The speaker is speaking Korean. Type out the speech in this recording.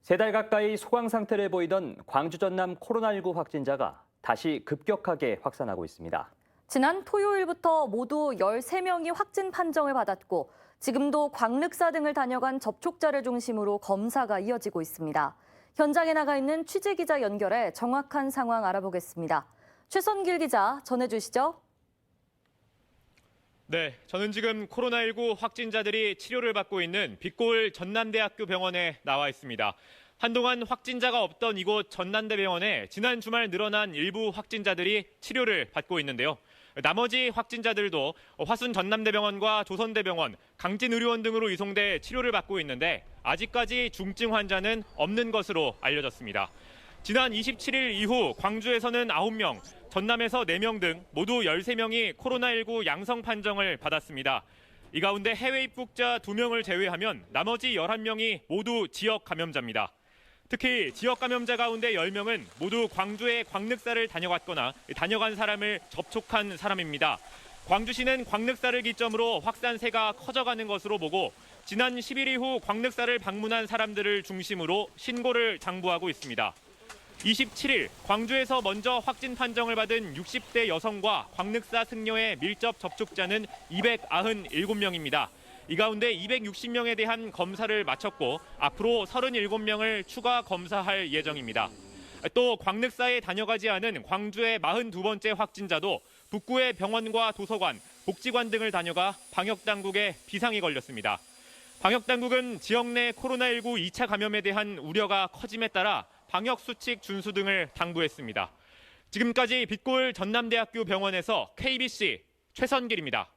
3달 가까이 소강 상태를 보이던 광주 전남 코로나19 확진자가 다시 급격하게 확산하고 있습니다. 지난 토요일부터 모두 13명이 확진 판정을 받았고 지금도 광륵사 등을 다녀간 접촉자를 중심으로 검사가 이어지고 있습니다. 현장에 나가 있는 취재기자 연결해 정확한 상황 알아보겠습니다. 최선길 기자 전해주시죠. 네, 저는 지금 코로나19 확진자들이 치료를 받고 있는 빛골 전남대학교 병원에 나와 있습니다. 한동안 확진자가 없던 이곳 전남대병원에 지난 주말 늘어난 일부 확진자들이 치료를 받고 있는데요. 나머지 확진자들도 화순 전남대병원과 조선대병원, 강진의료원 등으로 이송돼 치료를 받고 있는데 아직까지 중증 환자는 없는 것으로 알려졌습니다. 지난 27일 이후 광주에서는 9명, 전남에서 4명 등 모두 13명이 코로나19 양성 판정을 받았습니다. 이 가운데 해외 입국자 2명을 제외하면 나머지 11명이 모두 지역 감염자입니다. 특히 지역 감염자 가운데 10명은 모두 광주에 광륵사를 다녀갔거나 다녀간 사람을 접촉한 사람입니다. 광주시는 광륵사를 기점으로 확산세가 커져가는 것으로 보고 지난 10일 이후 광륵사를 방문한 사람들을 중심으로 신고를 당부하고 있습니다. 27일 광주에서 먼저 확진 판정을 받은 60대 여성과 광륵사 승려의 밀접 접촉자는 297명입니다. 이 가운데 260명에 대한 검사를 마쳤고 앞으로 37명을 추가 검사할 예정입니다. 또 광륵사에 다녀가지 않은 광주의 42번째 확진자도 북구의 병원과 도서관, 복지관 등을 다녀가 방역당국에 비상이 걸렸습니다. 방역당국은 지역 내 코로나19 2차 감염에 대한 우려가 커짐에 따라 방역수칙 준수 등을 당부했습니다. 지금까지 빛골 전남대학교 병원에서 KBC 최선길입니다.